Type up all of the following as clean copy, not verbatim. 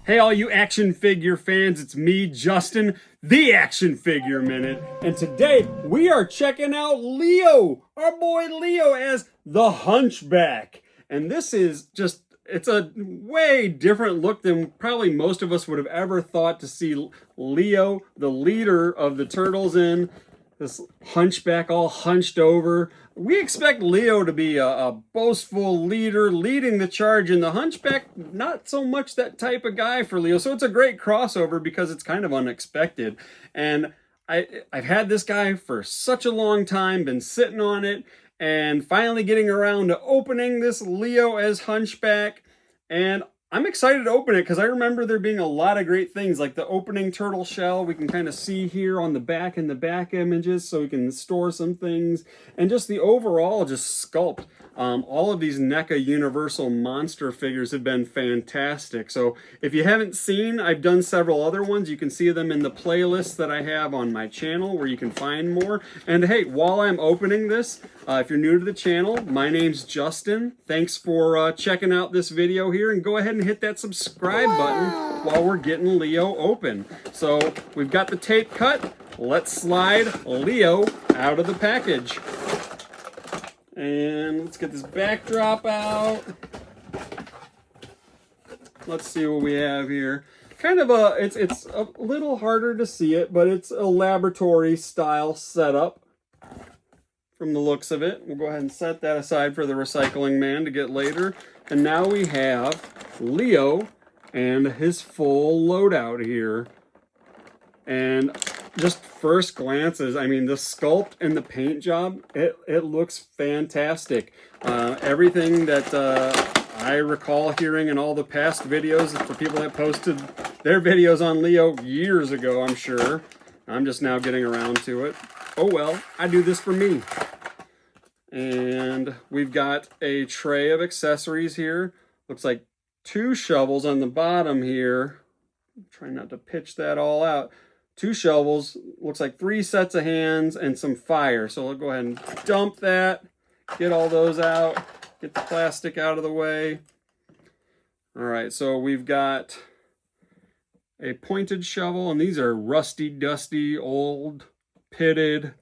Hey, all you action figure fans, it's me, Justin, the Action Figure Minute. And today we are checking out Leo, our boy Leo, as the Hunchback. And this is just, it's a way different look than probably most of us would have ever thought to see Leo, the leader of the turtles, in. This hunchback all hunched over. We expect Leo to be a boastful leader leading the charge, and the hunchback, not so much that type of guy for Leo. So it's a great crossover because it's kind of unexpected. And I've had this guy for such a long time, been sitting on it, and finally getting around to opening this Leo as hunchback. And I'm excited to open it because I remember there being a lot of great things, like the opening turtle shell we can kind of see here on the back in the back images, so we can store some things, and just the overall just sculpt. All of these NECA Universal monster figures have been fantastic. So if you haven't seen, I've done several other ones. You can see them in the playlist that I have on my channel where you can find more. And hey, while I'm opening this, if you're new to the channel, my name's Justin. Thanks for checking out this video here, and go ahead and hit that subscribe button while we're getting Leo open. So we've got the tape cut. Let's slide Leo out of the package. And let's get this backdrop out. Let's see what we have here. Kind of it's a little harder to see it, but it's a laboratory style setup from the looks of it. We'll go ahead and set that aside for the recycling man to get later. And now we have Leo and his full loadout here. And just first glances, I mean, the sculpt and the paint job, it looks fantastic. Everything that I recall hearing in all the past videos for people that posted their videos on Leo years ago, I'm sure. I'm just now getting around to it. Oh well, I do this for me. And we've got a tray of accessories here. Looks like 2 shovels on the bottom here. I'm trying not to pitch that all out. 2 shovels, looks like 3 sets of hands, and some fire. So I'll go ahead and dump that, get all those out, get the plastic out of the way. All right, so we've got a pointed shovel, and these are rusty, dusty, old, pitted,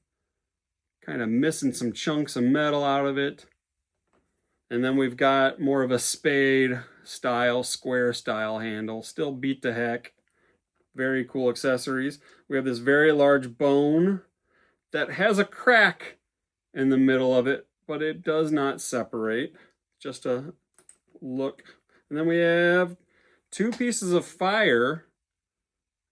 kind of missing some chunks of metal out of it. And then we've got more of a spade style, square style handle, still beat to heck. Very cool accessories. We have this very large bone that has a crack in the middle of it, but it does not separate. Just a look. And then we have 2 pieces of fire.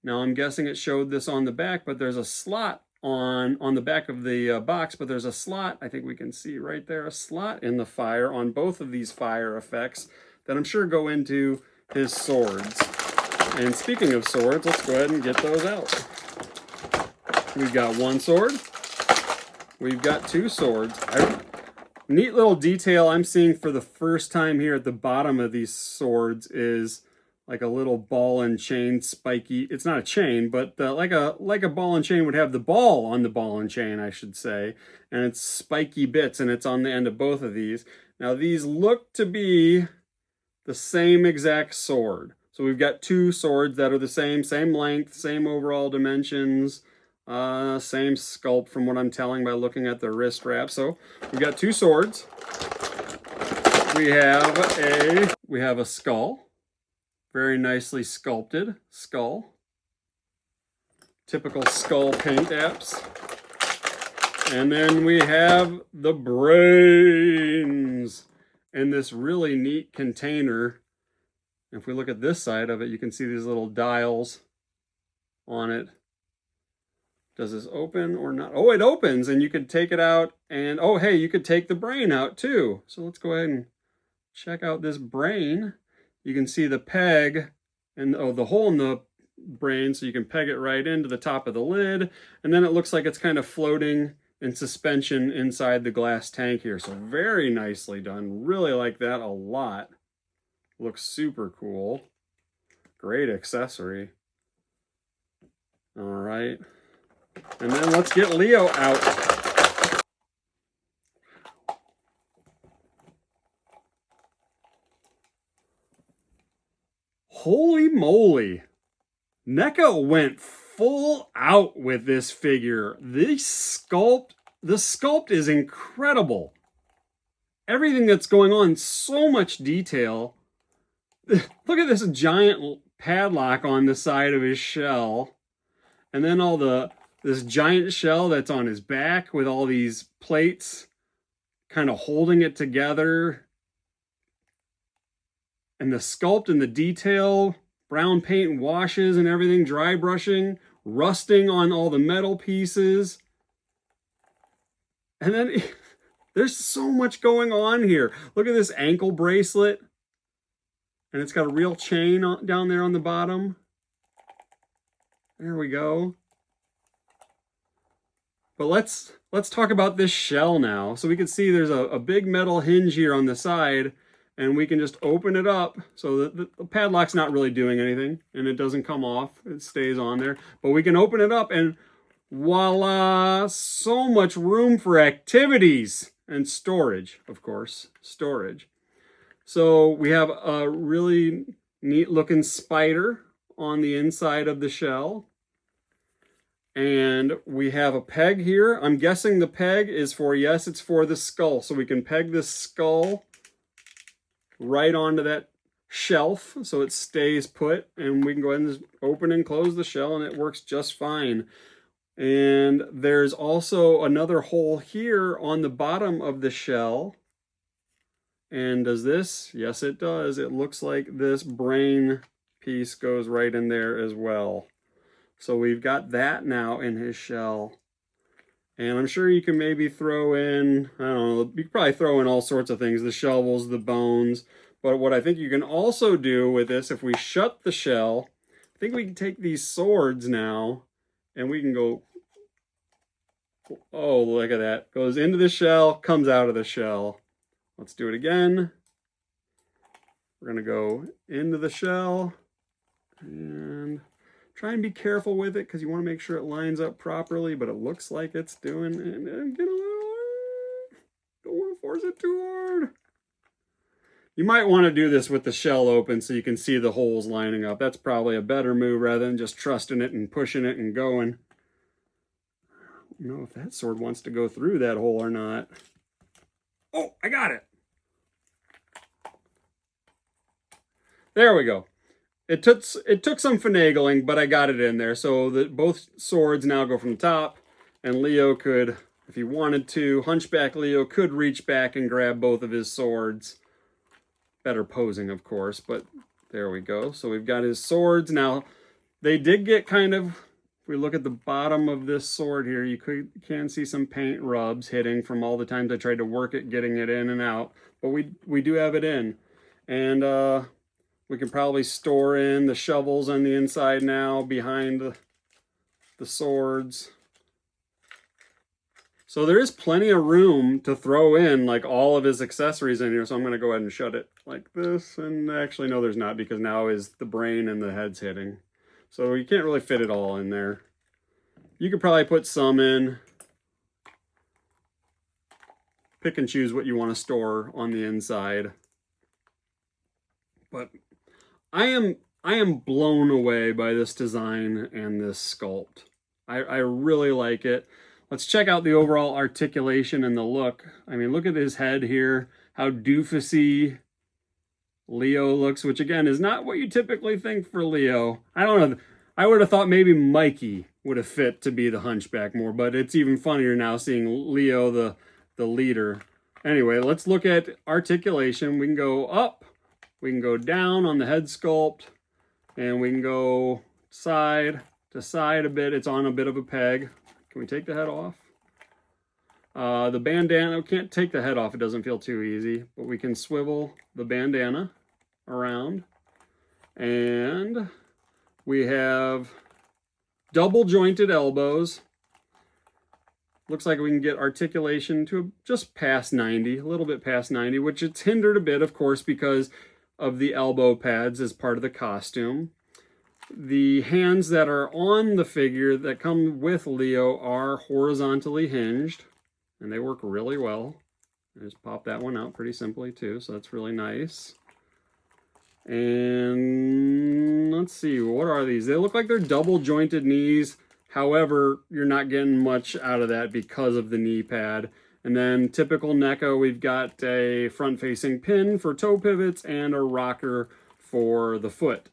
Now I'm guessing it showed this on the back, but there's a slot on the back of the box, but there's a slot, I think we can see right there, a slot in the fire on both of these fire effects that I'm sure go into his swords. And speaking of swords, let's go ahead and get those out. We've got 1 sword. We've got 2 swords. Neat little detail I'm seeing for the first time here at the bottom of these swords is like a little ball and chain spiky. It's not a chain, but like a ball and chain would have the ball on the ball and chain, I should say. And it's spiky bits, and it's on the end of both of these. Now these look to be the same exact sword. So we've got 2 swords that are the same length, same overall dimensions, same sculpt from what I'm telling by looking at the wrist wrap. So we've got 2 swords. We have a skull, very nicely sculpted skull. Typical skull paint apps. And then we have the brains in this really neat container. If we look at this side of it, you can see these little dials on it. Does this open or not? Oh, it opens, and you could take it out, and oh, hey, you could take the brain out too. So let's go ahead and check out this brain. You can see the peg and the hole in the brain, so you can peg it right into the top of the lid, and then it looks like it's kind of floating in suspension inside the glass tank here. So very nicely done. Really like that a lot. Looks super cool. Great accessory. All right. And then let's get Leo out. Holy moly. NECA went full out with this figure. The sculpt is incredible. Everything that's going on, so much detail. Look at this giant padlock on the side of his shell. And then this giant shell that's on his back with all these plates kind of holding it together. And the sculpt and the detail, brown paint and washes and everything, dry brushing, rusting on all the metal pieces. And then there's so much going on here. Look at this ankle bracelet. And it's got a real chain down there on the bottom. There we go. But let's talk about this shell now. So we can see there's a big metal hinge here on the side, and we can just open it up. So the padlock's not really doing anything, and it doesn't come off. It stays on there. But we can open it up, and voila, so much room for activities and storage, of course, storage. So we have a really neat looking spider on the inside of the shell. And we have a peg here. I'm guessing the peg is for, yes, it's for the skull. So we can peg this skull right onto that shelf so it stays put. And we can go ahead and open and close the shell and it works just fine. And there's also another hole here on the bottom of the shell. And does this? Yes, it does. It looks like this brain piece goes right in there as well. So we've got that now in his shell. And I'm sure you can maybe throw in, I don't know, you could probably throw in all sorts of things, the shovels, the bones. But what I think you can also do with this, if we shut the shell, I think we can take these swords now and we can go, oh, look at that. Goes into the shell, comes out of the shell. Let's do it again. We're going to go into the shell and try and be careful with it because you want to make sure it lines up properly, but it looks like it's doing, and get a little, don't want to force it too hard. You might want to do this with the shell open so you can see the holes lining up. That's probably a better move rather than just trusting it and pushing it and going. I don't know if that sword wants to go through that hole or not. Oh, I got it. There we go. It took some finagling, but I got it in there. So that both swords now go from the top, and Leo could, if he wanted to, Hunchback Leo could reach back and grab both of his swords. Better posing, of course, but there we go. So we've got his swords. Now, they did get kind of, if we look at the bottom of this sword here, you can see some paint rubs hitting from all the times I tried to work it, getting it in and out. But we do have it in. And we can probably store in the shovels on the inside now behind the swords. So there is plenty of room to throw in like all of his accessories in here. So I'm going to go ahead and shut it like this. And actually, no, there's not, because now is the brain and the head's hitting. So you can't really fit it all in there. You could probably put some in. Pick and choose what you want to store on the inside. But I am blown away by this design and this sculpt. I really like it. Let's check out the overall articulation and the look. I mean, look at his head here, how doofusy Leo looks, which again is not what you typically think for Leo. I don't know. I would have thought maybe Mikey would have fit to be the Hunchback more, but it's even funnier now seeing Leo, the leader. Anyway, let's look at articulation. We can go up. We can go down on the head sculpt, and we can go side to side a bit. It's on a bit of a peg. Can we take the head off? The bandana, we can't take the head off. It doesn't feel too easy, but we can swivel the bandana around. And we have double jointed elbows. Looks like we can get articulation to just past 90, a little bit past 90, which it's hindered a bit, of course, because of the elbow pads as part of the costume. The hands that are on the figure that come with Leo are horizontally hinged, and they work really well. I just pop that one out pretty simply too, so that's really nice. And let's see, what are these? They look like they're double jointed knees. However, you're not getting much out of that because of the knee pad. And then typical NECA, we've got a front-facing pin for toe pivots and a rocker for the foot.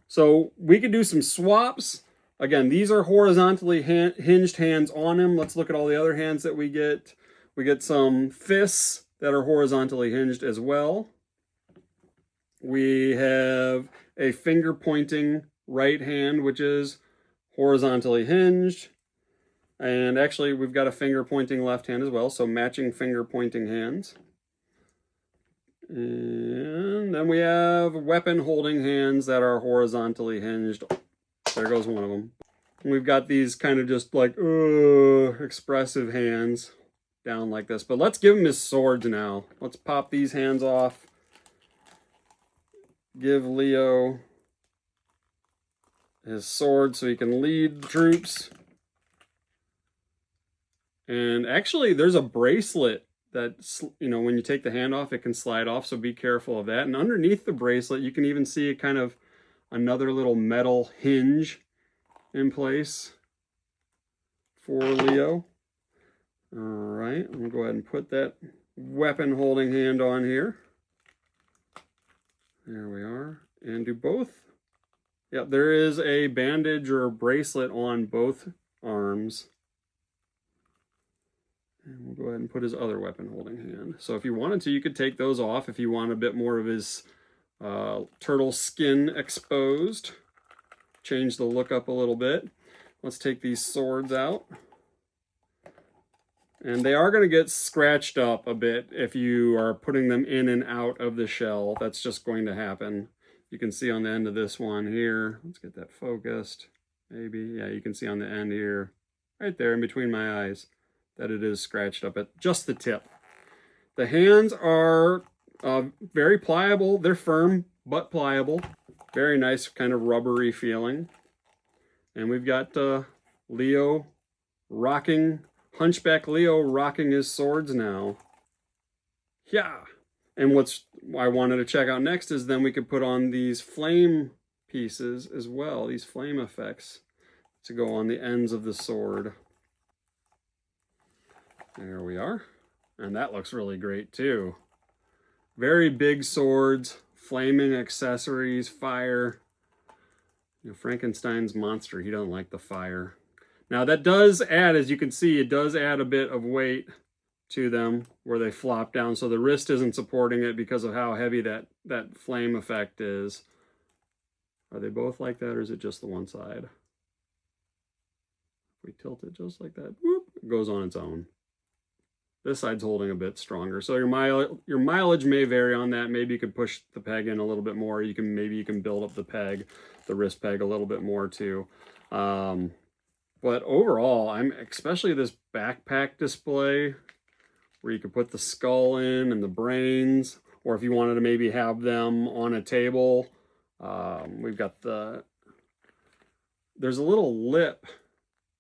So we could do some swaps. Again, these are horizontally hinged hands on him. Let's look at all the other hands that we get. We get some fists that are horizontally hinged as well. We have a finger pointing right hand, which is horizontally hinged. And actually, we've got a finger pointing left hand as well, so matching finger pointing hands. And then we have weapon holding hands that are horizontally hinged. There goes one of them. And we've got these kind of just like expressive hands down like this. But let's give him his swords now. Let's pop these hands off. Give Leo his sword so he can lead the troops. And actually, there's a bracelet that, you know, when you take the hand off, it can slide off, so be careful of that. And underneath the bracelet, you can even see kind of another little metal hinge in place for Leo. All right, I'm going to go ahead and put that weapon holding hand on here. There we are. And do both. Yep, there is a bandage or a bracelet on both arms. And we'll go ahead and put his other weapon holding hand. So if you wanted to, you could take those off if you want a bit more of his turtle skin exposed. Change the look up a little bit. Let's take these swords out. And they are going to get scratched up a bit if you are putting them in and out of the shell. That's just going to happen. You can see on the end of this one here. Let's get that focused. Maybe. Yeah, you can see on the end here, right there in between my eyes, that it is scratched up at just the tip. The hands are very pliable. They're firm but pliable. Very nice kind of rubbery feeling. And we've got Leo rocking, Hunchback Leo rocking his swords now. Yeah. And what's I wanted to check out next is then we could put on these flame pieces as well, these flame effects to go on the ends of the sword. There we are. And that looks really great too. Very big swords, flaming accessories, fire. You know, Frankenstein's monster, he doesn't like the fire. Now that does add, as you can see, it does add a bit of weight to them where they flop down. So the wrist isn't supporting it because of how heavy that flame effect is. Are they both like that or is it just the one side? If we tilt it just like that, whoop, it goes on its own. This side's holding a bit stronger. So your mileage may vary on that. Maybe you could push the peg in a little bit more. Maybe you can build up the peg, the wrist peg a little bit more too. But overall, especially this backpack display where you could put the skull in and the brains, or if you wanted to maybe have them on a table. We've got there's a little lip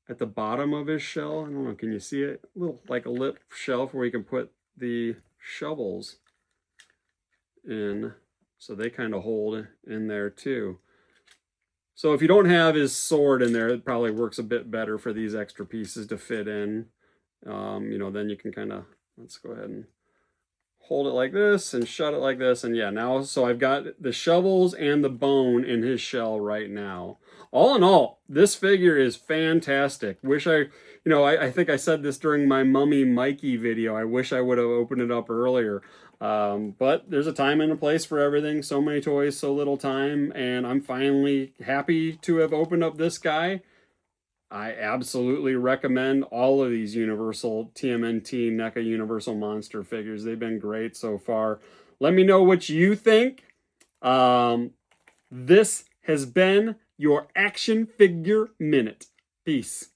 at the bottom of his shell. I don't know, can you see it? Like a lip shelf where you can put the shovels in, so they kind of hold in there too. So if you don't have his sword in there, it probably works a bit better for these extra pieces to fit in. You know, then you can kind of, let's go ahead and hold it like this and shut it like this. And yeah, now, so I've got the shovels and the bone in his shell right now. All in all, this figure is fantastic. I think I said this during my Mummy Mikey video. I wish I would have opened it up earlier. But there's a time and a place for everything. So many toys, so little time. And I'm finally happy to have opened up this guy. I absolutely recommend all of these Universal TMNT NECA Universal Monster figures. They've been great so far. Let me know what you think. This has been your Action Figure Minute. Peace.